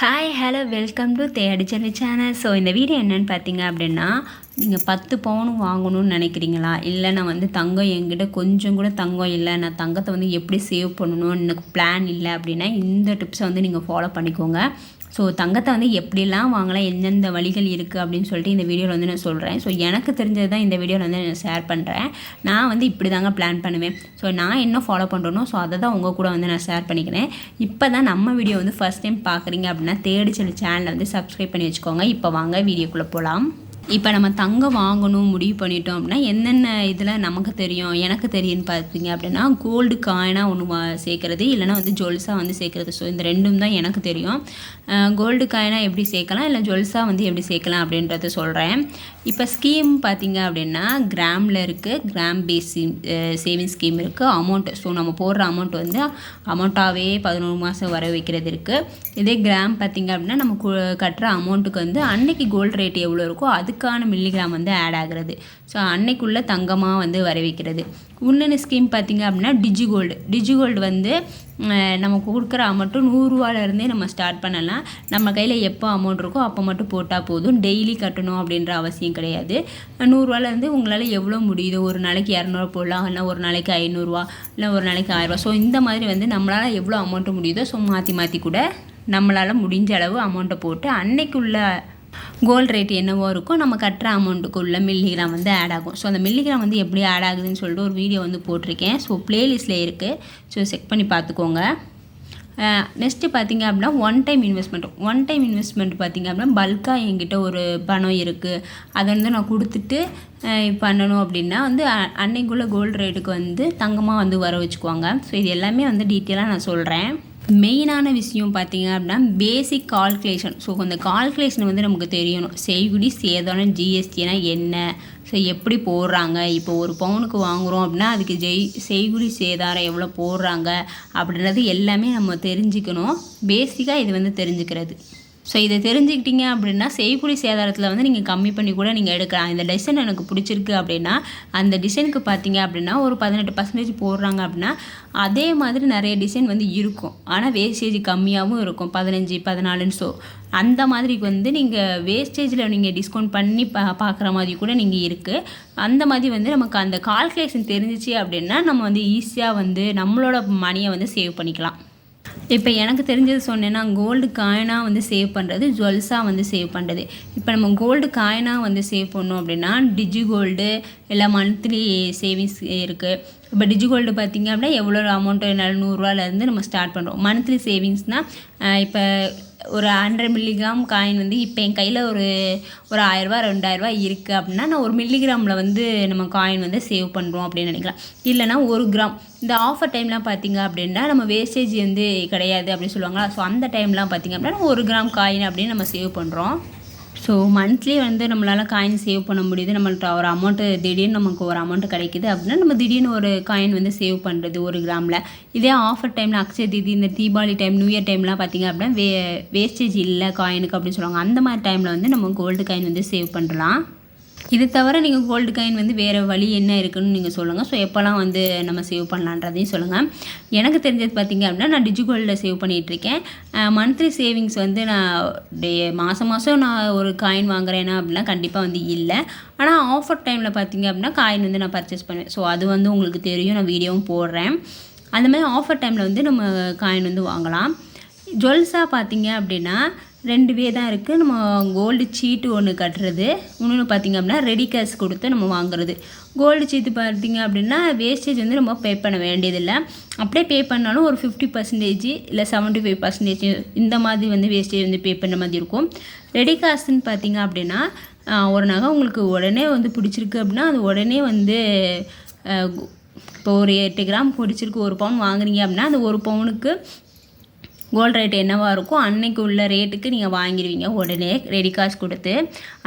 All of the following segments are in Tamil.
ஹாய் ஹலோ வெல்கம் டு தேடி செல்வி சேனல். ஸோ இந்த வீடியோ என்னென்னு பார்த்தீங்க அப்படின்னா, நீங்கள் 10 பவுன் வாங்கணும்னு நினைக்கிறீங்களா? இல்லை நான் வந்து தங்கம் என்கிட்ட கொஞ்சம் கூட தங்கம் இல்லை, நான் தங்கத்தை வந்து எப்படி சேவ் பண்ணணும்னு எனக்கு பிளான் இல்லை அப்படின்னா இந்த டிப்ஸை வந்து நீங்கள் ஃபாலோ பண்ணிக்கோங்க. ஸோ தங்கத்தை வந்து எப்படிலாம் வாங்கலாம், எந்தெந்த வழிகள் இருக்குது அப்படின்னு சொல்லிட்டு இந்த வீடியோவில் வந்து நான் சொல்கிறேன். ஸோ எனக்கு தெரிஞ்சது தான் இந்த வீடியோவில் வந்து நான் ஷேர் பண்ணுறேன். நான் வந்து இப்படி தாங்க பிளான் பண்ணுவேன். ஸோ நான் என்ன ஃபாலோ பண்ணுறேனோ ஸோ அதை தான் உங்கள் கூட வந்து நான் ஷேர் பண்ணிக்கிறேன். இப்போ தான் நம்ம வீடியோ வந்து ஃபஸ்ட் டைம் பார்க்குறீங்க அப்படின்னா தேடி செல்வி சேனலை வந்து சப்ஸ்கிரைப் பண்ணி வச்சுக்கோங்க. இப்போ வாங்க வீடியோக்குள்ளே போகலாம். இப்போ நம்ம தங்கம் வாங்கணும் முடிவு பண்ணிட்டோம் அப்படின்னா என்னென்ன இதில் நமக்கு தெரியும், எனக்கு தெரியும்னு பார்த்தீங்க அப்படின்னா கோல்டு காயினாக ஒன்று சேர்க்குறது, இல்லைனா வந்து ஜுவல்ஸாக வந்து சேர்க்குறது. ஸோ இந்த ரெண்டும் தான் எனக்கு தெரியும். கோல்டு காயினாக எப்படி சேர்க்கலாம், இல்லை ஜுவல்ஸாக வந்து எப்படி சேர்க்கலாம் அப்படின்றத சொல்கிறேன். இப்போ ஸ்கீம் பார்த்தீங்க அப்படின்னா கிராமில் இருக்குது, கிராம் பேஸ் சேவிங் ஸ்கீம் இருக்குது. அமௌண்ட்டு ஸோ நம்ம போடுற அமௌண்ட் வந்து அமௌண்ட்டாகவே 11 மாதம் வர வைக்கிறது இருக்குது. இதே கிராம் பார்த்திங்க அப்படின்னா நம்ம கட்டுற அமௌண்ட்டுக்கு வந்து அன்னைக்கு கோல்டு ரேட் எவ்வளோ இருக்கோ அதுக்கான மில்லிகிராம் வந்து ஆட் ஆகுறது. ஸோ அன்னைக்குள்ளே தங்கமாக வந்து வர வைக்கிறது. இன்னொன்று ஸ்கீம் பார்த்திங்க அப்படின்னா டிஜிகோல்டு வந்து நம்ம கொடுக்குற அமௌண்ட்டு 100 ரூபாலேருந்தே நம்ம ஸ்டார்ட் பண்ணலாம். நம்ம கையில் எப்போ அமௌண்ட் இருக்கோ அப்போ மட்டும் போட்டால் போதும், டெய்லி கட்டணும் அப்படின்ற அவசியம் கிடையாது. 100 ரூபாலேருந்து உங்களால் எவ்வளோ முடியுதோ, ஒரு நாளைக்கு 200 போடலாம், இல்லை ஒரு நாளைக்கு 500 இல்லை ஒரு நாளைக்கு 1000. ஸோ இந்த மாதிரி வந்து நம்மளால் எவ்வளோ அமௌண்ட்டு முடியுதோ ஸோ மாற்றி கூட நம்மளால் முடிஞ்ச அளவு அமௌண்ட்டை போட்டு அன்னைக்குள்ள கோல்டு ரேட் என்னவோ இருக்கும் நம்ம கட்டுற அமௌண்ட்டுக்குள்ள மில்லிகிராம் வந்து ஆட் ஆகும். ஸோ அந்த மில்லிகிராம் வந்து எப்படி ஆட் ஆகுதுன்னு சொல்லிட்டு ஒரு வீடியோ வந்து போட்டிருக்கேன். ஸோ ப்ளேலிஸ்ட்டில் இருக்குது, ஸோ செக் பண்ணி பார்த்துக்கோங்க. நெக்ஸ்ட்டு பார்த்திங்க அப்படின்னா ஒன் டைம் இன்வெஸ்ட்மெண்ட் பார்த்திங்க அப்படின்னா பல்காக என்கிட்ட ஒரு பணம் இருக்குது, அதை வந்து நான் கொடுத்துட்டு பண்ணணும் அப்படின்னா வந்து அன்னைக்குள்ள கோல்டு ரேட்டுக்கு வந்து தங்கமாக வந்து வர வச்சுக்குவாங்க. ஸோ இது எல்லாமே வந்து டீட்டெயிலாக நான் சொல்கிறேன். மெயினான விஷயம் பார்த்திங்க அப்படின்னா பேசிக் கால்குலேஷன். ஸோ அந்த கால்குலேஷன் வந்து நமக்கு தெரியணும். செய்குடி சேதாரம் ஜிஎஸ்டினா என்ன, ஸோ எப்படி போடுறாங்க, இப்போ ஒரு பவுனுக்கு வாங்குகிறோம் அப்படின்னா அதுக்கு செய்குடி சேதாரம் எவ்வளோ போடுறாங்க அப்படின்றது எல்லாமே நம்ம தெரிஞ்சுக்கணும். பேசிக்காக இது வந்து தெரிஞ்சுக்கிறது. ஸோ இதை தெரிஞ்சுக்கிட்டீங்க அப்படின்னா செய்கூலி சேதாரத்தில் வந்து நீங்கள் கம்மி பண்ணி கூட நீங்கள் எடுக்கலாம். இந்த டிசைன் எனக்கு பிடிச்சிருக்கு அப்படின்னா அந்த டிசைனுக்கு பார்த்தீங்க அப்படின்னா ஒரு 18% போடுறாங்க அப்படின்னா அதே மாதிரி நிறைய டிசைன் வந்து இருக்கும், ஆனால் வேஸ்டேஜ் கம்மியாகவும் இருக்கும், 15, 14. ஸோ அந்த மாதிரி வந்து நீங்கள் வேஸ்டேஜில் நீங்கள் டிஸ்கவுண்ட் பண்ணி பார்க்குற மாதிரி கூட நீங்கள் இருக்குது. அந்த மாதிரி வந்து நமக்கு அந்த கால்குலேஷன் தெரிஞ்சிச்சு அப்படின்னா நம்ம வந்து ஈஸியாக வந்து நம்மளோட மணியை வந்து சேவ் பண்ணிக்கலாம். இப்போ எனக்கு தெரிஞ்சது சொன்னேன்னா கோல்டு காயினாக வந்து சேவ் பண்ணுறது, ஜுவல்ஸாக வந்து சேவ் பண்ணுறது. இப்போ நம்ம கோல்டு காயினாக வந்து சேவ் பண்ணோம் அப்படின்னா டிஜிகோல்டு இல்லை மந்த்லி சேவிங்ஸ் இருக்குது. இப்போ டிஜிகோல்டு பார்த்திங்க அப்படின்னா எவ்வளோ அமௌண்ட்டு 100 ரூபாலேருந்து நம்ம ஸ்டார்ட் பண்ணுறோம். மந்த்லி சேவிங்ஸ்னால் இப்போ ஒரு 100 மில்லிகிராம் காயின் வந்து இப்போ என் கையில் ஒரு 1000 2000 இருக்குது அப்படின்னா நான் 1 மில்லிகிராமில் வந்து நம்ம காயின் வந்து சேவ் பண்ணுறோம் அப்படின்னு நினைக்கலாம். இல்லைனா 1 கிராம். இந்த ஆஃபர் டைம்லாம் பார்த்திங்க அப்படின்னா நம்ம வேஸ்டேஜ் வந்து கிடையாது அப்படின்னு சொல்லுவாங்களா. ஸோ அந்த டைம்லாம் பார்த்திங்க அப்படின்னா 1 கிராம் காயின் அப்படின்னு நம்ம சேவ் பண்ணுறோம். ஸோ மந்த்லி வந்து நம்மளால் காயின் சேவ் பண்ண முடியுது. நம்மள்ட்ட ஒரு அமௌண்ட்டு திடீர்னு நமக்கு ஒரு அமௌண்ட்டு கிடைக்கிது அப்படின்னா நம்ம திடீர்னு ஒரு காயின் வந்து சேவ் பண்ணுறது 1 கிராமில். இதே ஆஃபர் டைமில் அக்ஷய தீதி, இந்த தீபாவளி டைம், நியூ இயர் டைம்லாம் பார்த்திங்க அப்படின்னா வேஸ்டேஜ் இல்லை காயினுக்கு அப்படின்னு சொல்லுவாங்க. அந்த மாதிரி டைமில் வந்து நம்ம கோல்டு காயின் வந்து சேவ் பண்ணலாம். இது தவிர நீங்கள் கோல்டு காயின் வந்து வேறு வழி என்ன இருக்குதுன்னு நீங்கள் சொல்லுங்கள். ஸோ எப்போல்லாம் வந்து நம்ம சேவ் பண்ணலான்றதையும் சொல்லுங்கள். எனக்கு தெரிஞ்சது பார்த்திங்க அப்படின்னா நான் டிஜிகோல்டில் சேவ் பண்ணிகிட்ருக்கேன். மந்த்லி சேவிங்ஸ் வந்து நான் மாதம் நான் ஒரு காயின் வாங்குறேன்னா அப்படின்னா கண்டிப்பாக வந்து இல்லை. ஆனால் ஆஃபர் டைமில் பார்த்திங்க அப்படின்னா காயின் வந்து நான் பர்ச்சேஸ் பண்ணுவேன். ஸோ அது வந்து உங்களுக்கு தெரியும், நான் வீடியோவும் போடுறேன். அந்த மாதிரி ஆஃபர் டைமில் வந்து நம்ம காயின் வந்து வாங்கலாம். ஜுவல்ஸாக பார்த்திங்க அப்படின்னா 2 வே தான் இருக்குது. நம்ம கோல்டு சீட்டு ஒன்று கட்டுறது, இன்னொன்று பார்த்திங்க அப்படின்னா ரெடி கேஷ் கொடுத்து நம்ம வாங்குறது. கோல்டு சீட்டு பார்த்திங்க அப்படின்னா வேஸ்டேஜ் வந்து நம்ம பே பண்ண வேண்டியதில்லை. அப்படியே பே பண்ணாலும் ஒரு 50% இல்லை 75% இந்த மாதிரி வந்து வேஸ்டேஜ் வந்து பே பண்ணுற மாதிரி இருக்கும். ரெடி காசுன்னு பார்த்திங்க அப்படின்னா ஒரு நகை உங்களுக்கு உடனே வந்து பிடிச்சிருக்கு அப்படின்னா அது உடனே வந்து இப்போ ஒரு 8 கிராம் பிடிச்சிருக்கு, 1 பவுன் வாங்குறீங்க அப்படின்னா அந்த 1 பவுனுக்கு கோல்டு ரேட் என்னவாக இருக்கும் அன்னைக்கு உள்ள ரேட்டுக்கு நீங்கள் வாங்கிடுவீங்க உடனே ரெடி காசு கொடுத்து.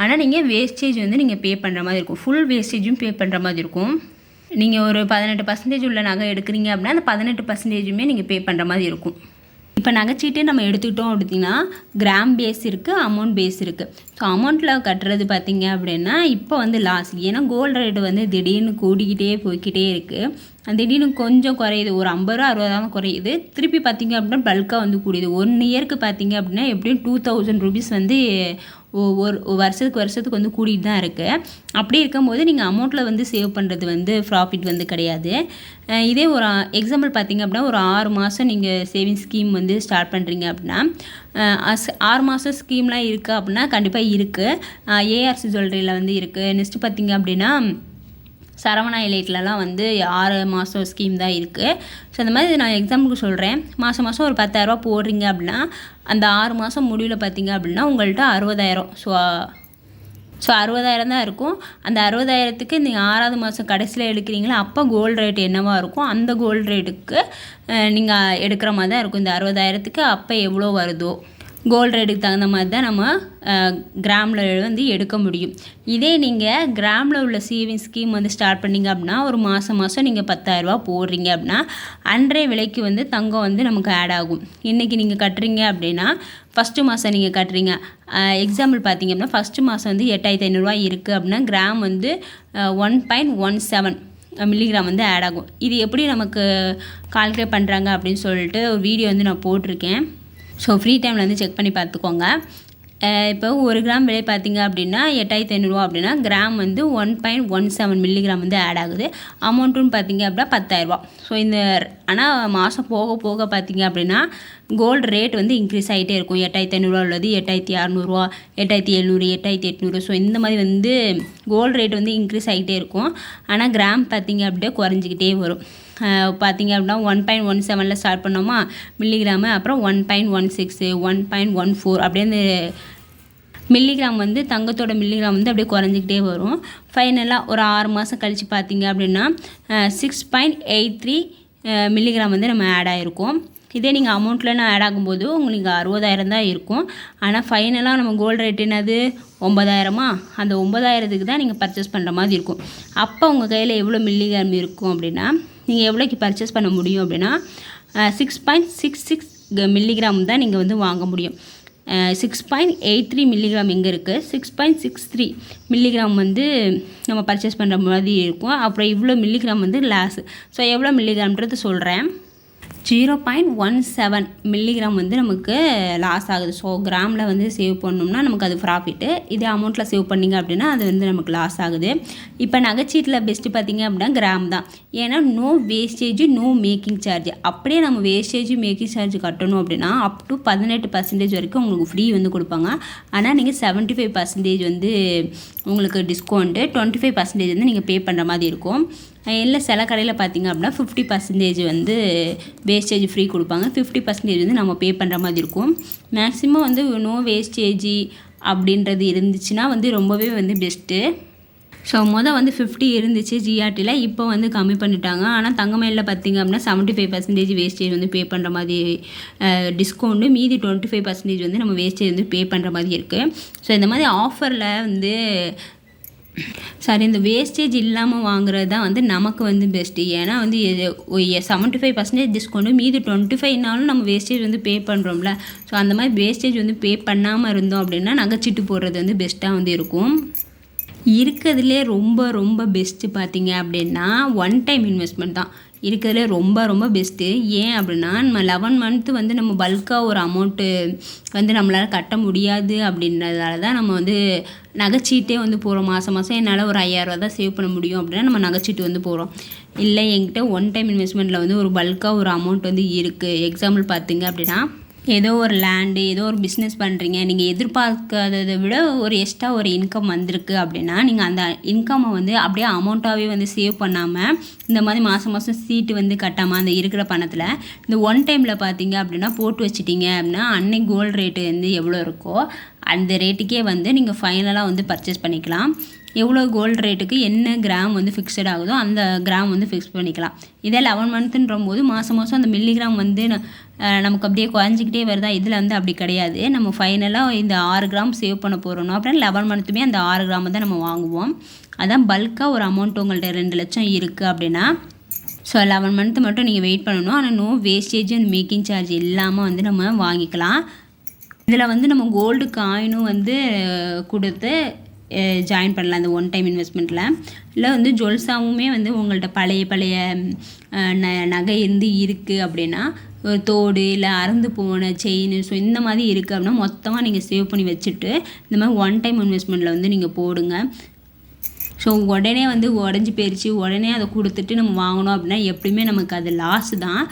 ஆனால் நீங்கள் வேஸ்டேஜ் வந்து நீங்கள் பே பண்ணுற மாதிரி இருக்கும், ஃபுல் வேஸ்டேஜும் பே பண்ணுற மாதிரி இருக்கும். நீங்கள் ஒரு 18% உள்ள நகை எடுக்கிறீங்க அப்படின்னா அந்த 18% நீங்கள் பே பண்ணுற மாதிரி இருக்கும். இப்போ நகைச்சீட்டு நம்ம எடுத்துக்கிட்டோம் அப்படின்னா கிராம் பேஸ் இருக்குது, அமௌண்ட் பேஸ் இருக்குது. ஸோ அமௌண்ட்டில் கட்டுறது பார்த்திங்க அப்படின்னா இப்போ வந்து லாஸ், ஏன்னா கோல்டு ரேட்டு வந்து திடீர்னு கூடிக்கிட்டே போய்கிட்டே இருக்குது. திடீர்னு கொஞ்சம் குறையுது, ஒரு 50 ரூபா 60 தான் குறையுது. திருப்பி பார்த்தீங்க அப்படின்னா பல்காக வந்து கூடியது. 1 இயருக்கு பார்த்தீங்க அப்படின்னா எப்படியும் 2000 ரூபீஸ் வந்து ஒரு வருஷத்துக்கு வந்து கூட்டிகிட்டு தான் இருக்குது. அப்படி இருக்கும்போது நீங்கள் அமௌண்ட்டில் வந்து சேவ் பண்ணுறது வந்து ப்ராஃபிட் வந்து கிடையாது. இதே ஒரு எக்ஸாம்பிள் பார்த்தீங்க அப்படின்னா ஒரு 6 மாதம் நீங்கள் சேவிங்ஸ் ஸ்கீம் வந்து ஸ்டார்ட் பண்ணுறீங்க அப்படின்னா 6 மாதம் ஸ்கீம்லாம் இருக்குது அப்படின்னா கண்டிப்பாக இருக்குது. ஏஆர்சி ஜுவல்லரியில் வந்து இருக்குது. நெக்ஸ்ட்டு பார்த்தீங்க அப்படின்னா சரவணா எலைட்லலாம் வந்து 6 மாதம் ஸ்கீம் தான் இருக்குது. ஸோ அந்த மாதிரி நான் எக்ஸாம்பிளுக்கு சொல்கிறேன். மாதம் ஒரு 10,000 போடுறீங்க அப்படின்னா அந்த 6 மாதம் முடிவில் பார்த்தீங்க அப்படின்னா உங்கள்கிட்ட 60,000 ஸோ 60,000 தான் இருக்கும். அந்த 60,000த்துக்கு நீங்கள் 6வது மாதம் கடைசியில் எடுக்கிறீங்களா, அப்போ கோல்டு ரேட் என்னவாக இருக்கும், அந்த கோல்டு ரேட்டுக்கு நீங்கள் எடுக்கிற மாதிரி தான் இருக்கும். இந்த 60,000த்துக்கு அப்போ எவ்வளோ வருதோ கோல்டு ரேட்டுக்கு தகுந்த மாதிரி தான் நம்ம கிராமில் வந்து எடுக்க முடியும். இதே நீங்கள் கிராமில் உள்ள சேவிங்ஸ் ஸ்கீம் வந்து ஸ்டார்ட் பண்ணிங்க அப்படின்னா ஒரு மாதம் நீங்கள் 10,000 போடுறீங்க அப்படின்னா அன்றைய விலைக்கு வந்து தங்கம் வந்து நமக்கு ஆட் ஆகும். இன்றைக்கி நீங்கள் கட்டுறீங்க அப்படின்னா ஃபஸ்ட்டு மாதம் நீங்கள் கட்டுறீங்க, எக்ஸாம்பிள் பார்த்தீங்க அப்படின்னா ஃபஸ்ட்டு மாதம் வந்து 8,500 இருக்குது அப்படின்னா கிராம் வந்து 1.17 மில்லிகிராம் வந்து ஆட் ஆகும். இது எப்படி நமக்கு கால்குலேட் பண்ணுறாங்க அப்படின்னு சொல்லிட்டு ஒரு வீடியோ வந்து நான் போட்டிருக்கேன். ஸோ ஃப்ரீ டைமில் வந்து செக் பண்ணி பார்த்துக்கோங்க. இப்போ 1 கிராம் விலை பார்த்தீங்க அப்படின்னா 8,500 அப்படின்னா கிராம் வந்து 1.17 மில்லிகிராம் வந்து ஆட் ஆகுது. அமௌண்ட்டுன்னு பார்த்தீங்க அப்படின்னா 10,000. ஸோ இந்த ஆனால் மாதம் போக போக பார்த்தீங்க அப்படின்னா கோல்டு ரேட் வந்து இன்க்ரீஸ் ஆகிட்டே இருக்கும். 8,500 உள்ளது 8,600, 8,700, 8,800. ஸோ இந்த மாதிரி வந்து கோல்டு ரேட் வந்து இன்க்ரீஸ் ஆகிட்டே இருக்கும். ஆனால் கிராம் பார்த்தீங்க அப்படியே குறைஞ்சிக்கிட்டே வரும். பார்த்தீங்க அப்படின்னா 1.17 ஸ்டார்ட் பண்ணோமா மில்லிகிராமு, அப்புறம் 1.16, 1.14 அப்படியே அந்த மில்லிகிராம் வந்து தங்கத்தோட மில்லிகிராம் வந்து அப்படியே குறைஞ்சிக்கிட்டே வரும். ஃபைனலாக ஒரு 6 மாதம் கழித்து பார்த்தீங்க அப்படின்னா 6.83 மில்லிகிராம் வந்து நம்ம ஆட் ஆகிருக்கும். இதே நீங்கள் அமௌண்ட்லன்னு ஆட் ஆகும்போது உங்களுக்கு 60,000 தான் இருக்கும். ஆனால் ஃபைனலாக நம்ம கோல்டு ரேட் என்னது 9,000. அந்த 9,000த்துக்கு தான் நீங்கள் பர்ச்சேஸ் பண்ணுற மாதிரி இருக்கும். அப்போ உங்கள் கையில் எவ்வளோ மில்லிகிராம் இருக்கும் அப்படின்னா நீங்கள் எவ்வளோக்கு பர்ச்சேஸ் பண்ண முடியும் அப்படின்னா 6.66 மில்லிகிராம் தான் நீங்கள் வந்து வாங்க முடியும். 6.83 மில்லிகிராம் எங்கே இருக்குது, 6.63 மில்லிகிராம் வந்து நம்ம பர்ச்சேஸ் பண்ணுற மாதிரி இருக்கும். அப்புறம் இவ்வளோ மில்லிகிராம் வந்து லாஸ். ஸோ எவ்வளோ மில்லிகிராம்ன்றது சொல்கிறேன். 0.17 மில்லிகிராம் வந்து நமக்கு லாஸ் ஆகுது. ஸோ கிராமில் வந்து சேவ் பண்ணோம்னா நமக்கு அது ப்ராஃபிட்டு. இதே அமௌண்ட்டில் சேவ் பண்ணிங்க அப்படின்னா அது வந்து நமக்கு லாஸ் ஆகுது. இப்போ நகைச்சீட்டில் பெஸ்ட்டு பார்த்திங்க அப்படின்னா கிராம் தான். ஏன்னா no wastage, no making charge. அப்படியே நம்ம வேஸ்டேஜ் மேக்கிங் சார்ஜ் கட்டணும் அப்படின்னா அப் டு 18% வரைக்கும் உங்களுக்கு ஃப்ரீ வந்து கொடுப்பாங்க. ஆனால் நீங்கள் 75% வந்து உங்களுக்கு டிஸ்கவுண்ட்டு, 25% வந்து நீங்கள் பே பண்ணுற மாதிரி இருக்கும். இல்லை சில கடையில் பார்த்திங்க அப்படின்னா 50% வந்து வேஸ்டேஜ் ஃப்ரீ கொடுப்பாங்க, 50% வந்து நம்ம பே பண்ணுற மாதிரி இருக்கும். மேக்ஸிமம் வந்து நோ வேஸ்டேஜ் அப்படின்றது இருந்துச்சுன்னா வந்து ரொம்பவே வந்து பெஸ்ட்டு. ஸோ வந்து 50 இருந்துச்சு ஜிஆர்டியில், இப்போ வந்து கம்மி பண்ணிட்டாங்க. ஆனால் தங்கமயிலில் பார்த்திங்க அப்படின்னா 75% வேஸ்டேஜ் வந்து பே பண்ணுற மாதிரி டிஸ்கவுண்ட்டு, மீதி 25% வந்து நம்ம வேஸ்டேஜ் வந்து பே பண்ணுற மாதிரி இருக்குது. ஸோ இந்த மாதிரி ஆஃபரில் வந்து இந்த வேஸ்டேஜ் இல்லாமல் வாங்குறது தான் வந்து நமக்கு வந்து பெஸ்ட்டு. ஏன்னா வந்து 75% டிஸ்கவுண்ட்டு, மீதி 25நாலும் நம்ம வேஸ்டேஜ் வந்து பே பண்ணுறோம்ல. ஸோ அந்த மாதிரி வேஸ்டேஜ் வந்து பே பண்ணாமல் இருந்தோம் அப்படின்னா நகைச்சீட்டு போடுறது வந்து பெஸ்ட்டாக வந்து இருக்கும். இருக்கிறதுலே ரொம்ப பெஸ்ட்டு பார்த்திங்க அப்படின்னா 1 டைம் இன்வெஸ்ட்மெண்ட் தான் இருக்கிறதுலே ரொம்ப பெஸ்ட்டு. ஏன் அப்படின்னா நம்ம 11 மந்த்து வந்து நம்ம பல்காக ஒரு அமௌண்ட்டு வந்து நம்மளால் கட்ட முடியாது அப்படின்றதால தான் நம்ம வந்து நகைச்சீட்டே வந்து போகிறோம். மாதம் என்னால் ஒரு 5,000 தான் சேவ் பண்ண முடியும் அப்படின்னா நம்ம நகைச்சீட்டு வந்து போகிறோம். இல்லை என்கிட்ட 1 டைம் இன்வெஸ்ட்மெண்ட்டில் வந்து ஒரு பல்காக ஒரு அமௌண்ட் வந்து இருக்குது. எக்ஸாம்பிள் பார்த்திங்க அப்படின்னா ஏதோ ஒரு லேண்டு, ஏதோ ஒரு பிஸ்னஸ் பண்ணுறீங்க, நீங்கள் எதிர்பார்க்காததை விட ஒரு எக்ஸ்ட்ரா ஒரு இன்கம் வந்திருக்கு அப்படின்னா நீங்கள் அந்த இன்கம்மை வந்து அப்படியே அமௌண்ட்டாகவே வந்து சேவ் பண்ணாமல் இந்த மாதிரி மாதம் சீட்டு வந்து கட்டாமல் அந்த இருக்கிற பணத்தில் இந்த 1 டைமில் பார்த்தீங்க அப்படின்னா போட்டு வச்சிட்டிங்க அப்படின்னா அன்னைக்கு கோல்டு ரேட்டு வந்து எவ்வளோ இருக்கோ அந்த ரேட்டுக்கே வந்து நீங்கள் ஃபைனலாக வந்து பர்ச்சேஸ் பண்ணிக்கலாம். எவ்வளோ கோல்டு ரேட்டுக்கு என்ன கிராம் வந்து ஃபிக்ஸட் ஆகுதோ அந்த கிராம் வந்து ஃபிக்ஸ் பண்ணிக்கலாம். இதே 11 மந்த்துன்ற போது மாதம் அந்த மில்லிகிராம் வந்து நமக்கு அப்படியே குறைஞ்சிக்கிட்டே வருதா. இதில் வந்து அப்படி கிடையாது. நம்ம ஃபைனலாக இந்த 6 கிராம் சேவ் பண்ண போகிறோம் அப்படின்னா 11 மந்த்துமே அந்த 6 கிராம் தான் நம்ம வாங்குவோம். அதான் பல்காக ஒரு அமௌண்ட் உங்கள்கிட்ட 2 லட்சம் இருக்குது அப்படின்னா ஸோ 11 மந்த்து மட்டும் நீங்கள் வெயிட் பண்ணணும். ஆனால் no wastage and making charge இல்லாமல் வந்து நம்ம வாங்கிக்கலாம். இதில் வந்து நம்ம கோல்டு காயினும் வந்து கொடுத்து ஜாயின் பண்ணலாம் இந்த ஒன் டைம் இன்வெஸ்ட்மெண்ட்டில். இல்லை வந்து ஜுவல்ஸாவுமே வந்து உங்கள்கிட்ட பழைய நகை இருக்குது அப்படின்னா, ஒரு தோடு இல்லை அறுந்து போன செயின், ஸோ இந்த மாதிரி இருக்குது அப்படின்னா மொத்தமாக நீங்கள் சேவ் பண்ணி வச்சுட்டு இந்த மாதிரி ஒன் டைம் இன்வெஸ்ட்மெண்ட்டில் வந்து நீங்கள் போடுங்க. ஸோ உடனே வந்து உடஞ்சி போயிடுச்சு, உடனே அதை கொடுத்துட்டு நம்ம வாங்கினோம் அப்படின்னா எப்பயுமே நமக்கு அது லாஸ் தான்.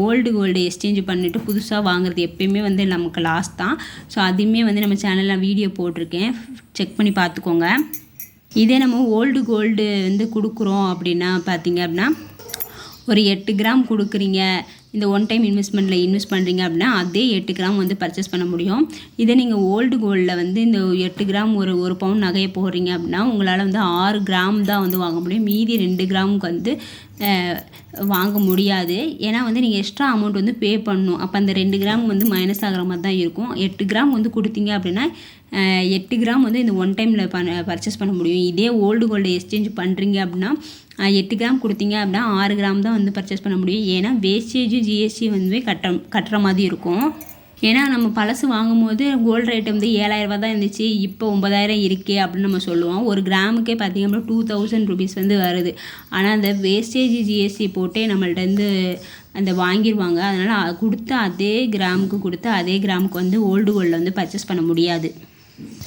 ஓல்டு கோல்டு எக்ஸ்சேஞ்ச் பண்ணிவிட்டு புதுசாக வாங்குறது எப்பயுமே வந்து நமக்கு லாஸ் தான். ஸோ அதையுமே வந்து நம்ம சேனலில் வீடியோ போட்டிருக்கேன், செக் பண்ணி பார்த்துக்கோங்க. இதே நம்ம ஓல்டு கோல்டு வந்து கொடுக்குறோம் அப்படின்னா பார்த்திங்க அப்படின்னா, ஒரு 8 கிராம் கொடுக்குறீங்க, இந்த ஒன் டைம் இன்வெஸ்ட்மெண்ட்டில் இன்வெஸ்ட் பண்ணுறீங்க அப்படின்னா அதே 8 கிராம் வந்து பர்ச்சேஸ் பண்ண முடியும். இதே நீங்கள் ஓல்டு கோல்டில் வந்து இந்த 8 கிராம் ஒரு பவுன் நகையை போடுறீங்க அப்படின்னா உங்களால் வந்து 6 கிராம் தான் வந்து வாங்க முடியும். மீதி 2 கிராமுக்கு வந்து வாங்க முடியாது. ஏன்னா வந்து நீங்கள் எக்ஸ்ட்ரா அமௌண்ட் வந்து பே பண்ணணும். அப்போ அந்த 2 கிராம் வந்து மைனஸ் ஆகிற மாதிரி தான் இருக்கும். 8 கிராம் வந்து கொடுத்தீங்க அப்படின்னா 8 கிராம் வந்து இந்த ஒன் டைமில் பர்ச்சேஸ் பண்ண முடியும். இதே ஓல்டு கோல்டு எக்ஸ்சேஞ்ச் பண்ணுறீங்க அப்படின்னா 8 கிராம் கொடுத்தீங்க அப்படின்னா 6 கிராம் தான் வந்து பர்ச்சேஸ் பண்ண முடியும். ஏன்னா வேஸ்டேஜ் ஜிஎஸ்டி வந்து கட்டுற மாதிரி இருக்கும். ஏன்னா நம்ம பழசு வாங்கும்போது கோல்டு ரேட் வந்து 7,000 ரூபா தான் இருந்துச்சு, இப்போ 9,000 இருக்கே அப்படின்னு நம்ம சொல்லுவோம். ஒரு கிராமுக்கே பார்த்திங்க அப்படின்னா 2,000 ருபீஸ் வந்து வருது. ஆனால் அந்த வேஸ்டேஜ் ஜிஎஸ்டி போட்டே நம்மள்ட்ட அந்த வாங்கிடுவாங்க. அதனால் கொடுத்த அதே கிராமுக்கு வந்து ஓல்டு கோல்டில் வந்து பர்ச்சேஸ் பண்ண முடியாது.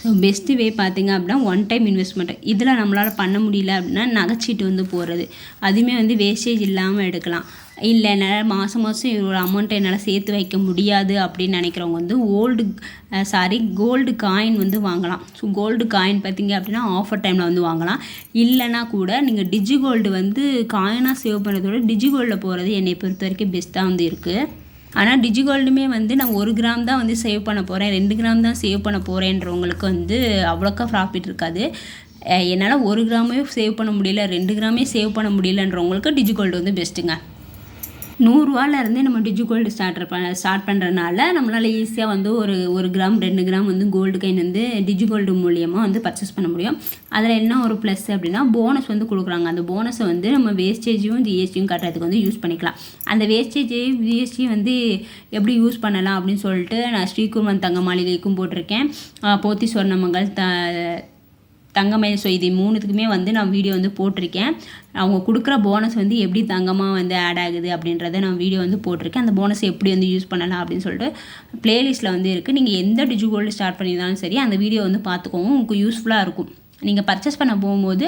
ஸோ பெஸ்ட்டு வே பார்த்திங்க அப்படின்னா ஒன் டைம் இன்வெஸ்ட்மெண்ட். இதில் நம்மளால் பண்ண முடியல அப்படின்னா நகைச்சீட்டு வந்து போடுறது, அதுவுமே வந்து வேஸ்டேஜ் இல்லாமல் எடுக்கலாம். இல்லை என்னால் மாதம் ஒரு அமௌண்ட்டை என்னால் சேர்த்து வைக்க முடியாது அப்படின்னு நினைக்கிறவங்க வந்து கோல்டு காயின் வந்து வாங்கலாம். ஸோ கோல்டு காயின் பார்த்திங்க அப்படின்னா ஆஃபர் டைமில் வந்து வாங்கலாம். இல்லைனா கூட நீங்கள் டிஜிகோல்டு வந்து காயினாக சேவ் பண்ணுறதோட டிஜிகோல்டில் போகிறது என்னை பொறுத்த வரைக்கும் பெஸ்ட்டாக வந்து இருக்குது. ஆனால் டிஜிகோல்டுமே வந்து நான் 1 கிராம் தான் வந்து சேவ் பண்ண போகிறேன், 2 கிராம் தான் சேவ் பண்ண போகிறேன்றவங்களுக்கு வந்து அவ்வளோக்கா ப்ராஃபிட் இருக்காது. என்னால் 1 கிராமே சேவ் பண்ண முடியல, 2 கிராமே சேவ் பண்ண முடியலன்றவங்களுக்கு டிஜிகோல்டு வந்து பெஸ்ட்டுங்க. 100 ரூபாயிலேருந்தே நம்ம டிஜிகோல்டு ஸ்டார்ட் பண்ணுறதுனால நம்மளால் ஈஸியாக வந்து ஒரு கிராம் 2 கிராம் வந்து கோல்டு காயின் வந்து டிஜிகோல்டு மூலியமாக வந்து பர்ச்சேஸ் பண்ண முடியும். அதில் என்ன ஒரு ப்ளஸ் அப்படின்னா போனஸ் வந்து கொடுக்குறாங்க. அந்த போனஸை வந்து நம்ம வேஸ்டேஜையும் ஜிஎஸ்டியும் கட்டுறதுக்கு வந்து யூஸ் பண்ணிக்கலாம். அந்த வேஸ்டேஜையும் ஜிஎஸ்டியும் வந்து எப்படி யூஸ் பண்ணலாம் அப்படின்னு சொல்லிட்டு நான் ஸ்ரீகுமரன் தங்க மாளிகைக்கும் போட்டிருக்கேன், போத்தி சொர்ணமங்கல் தங்கமயில். ஸோ இது 3த்துக்குமே வந்து நான் வீடியோ வந்து போட்டிருக்கேன். அவங்க கொடுக்குற போனஸ் வந்து எப்படி தங்கமாக வந்து ஆட் ஆகுது அப்படின்றத நான் வீடியோ வந்து போட்டிருக்கேன். அந்த போனஸ் எப்படி வந்து யூஸ் பண்ணலாம் அப்படின்னு சொல்லிட்டு ப்ளேலிஸ்ட்டில் வந்து இருக்குது. நீங்கள் எந்த டிஜிகோல்டு ஸ்டார்ட் பண்ணியிருந்தாலும் சரி அந்த வீடியோ வந்து பார்த்துக்கோங்க, உங்களுக்கு யூஸ்ஃபுல்லாக இருக்கும். நீங்கள் பர்ச்சேஸ் பண்ண போகும்போது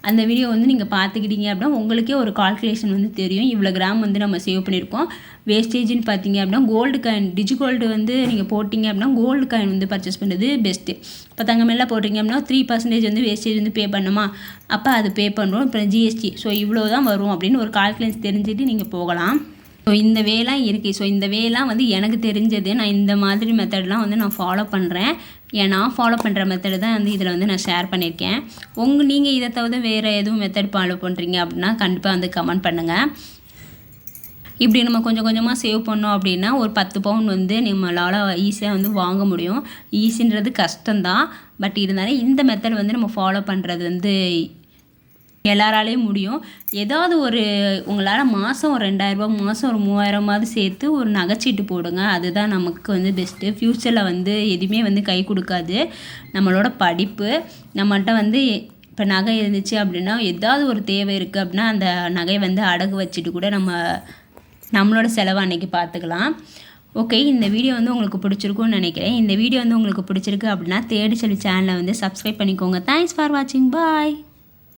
அந்த வீடியோ வந்து நீங்கள் பார்த்துக்கிட்டீங்க அப்படின்னா உங்களுக்கே ஒரு கால்குலேஷன் வந்து தெரியும், இவ்வளோ கிராம் வந்து நம்ம சேவ் பண்ணியிருக்கோம். வேஸ்டேஜ்னு பார்த்தீங்க அப்படின்னா கோல்டு காயின் டிஜிகோல்டு வந்து நீங்கள் போட்டிங்க அப்படின்னா கோல்டு காயின் வந்து பர்ச்சேஸ் பண்ணுறது பெஸ்ட்டு. இப்போ தங்கமெல்லாம் போட்டிங்க அப்படின்னா 3% வந்து வேஸ்டேஜ் வந்து பே பண்ணுமா, அப்போ அது பே பண்ணுறோம். இப்போ ஜிஎஸ்டி ஸோ இவ்வளோ தான் வரும் அப்படின்னு ஒரு கால்குலேஷன் தெரிஞ்சுட்டு நீங்கள் போகலாம். ஸோ இந்த வேலாம் இருக்குது. ஸோ இந்த வேலாம் வந்து எனக்கு தெரிஞ்சது, நான் இந்த மாதிரி மெத்தட்லாம் வந்து நான் ஃபாலோ பண்ணுறேன். நான் ஃபாலோ பண்ணுற மெத்தடு தான் வந்து இதில் வந்து நான் ஷேர் பண்ணியிருக்கேன். நீங்கள் இதை தவிர வேறு எதுவும் மெத்தட் ஃபாலோ பண்ணுறீங்க அப்படின்னா கண்டிப்பாக வந்து கமெண்ட் பண்ணுங்கள். இப்படி நம்ம கொஞ்சம் கொஞ்சமாக சேவ் பண்ணோம் அப்படின்னா ஒரு 10 பவுன் வந்து நம்மளால் ஈஸியாக வந்து வாங்க முடியும். ஈஸின்றது கஷ்டம்தான், பட் இருந்தாலும் இந்த மெத்தட் வந்து நம்ம ஃபாலோ பண்ணுறது வந்து எல்லாராலேயும் முடியும். ஏதாவது ஒரு உங்களால் மாதம் ஒரு 2,000 மாதம் ஒரு 3,000 சேர்த்து ஒரு நகைச்சீட்டு போடுங்க, அதுதான் நமக்கு வந்து பெஸ்ட்டு. ஃப்யூச்சரில் வந்து எதுவுமே வந்து கை கொடுக்காது. நம்மளோட படிப்பு நம்மள்கிட்ட வந்து இப்போ நகை இருந்துச்சு அப்படின்னா ஏதாவது ஒரு தேவை இருக்குது அப்படின்னா அந்த நகை வந்து அடகு வச்சுட்டு கூட நம்மளோட செலவை அன்றைக்கி பார்த்துக்கலாம். ஓகே, இந்த வீடியோ வந்து உங்களுக்கு பிடிச்சிருக்கும்னு நினைக்கிறேன். இந்த வீடியோ வந்து உங்களுக்கு பிடிச்சிருக்கு அப்படின்னா தேடி சொல்லி சேனலை வந்து சப்ஸ்கிரைப் பண்ணிக்கோங்க. தேங்க்ஸ் ஃபார் வாட்சிங், பாய்.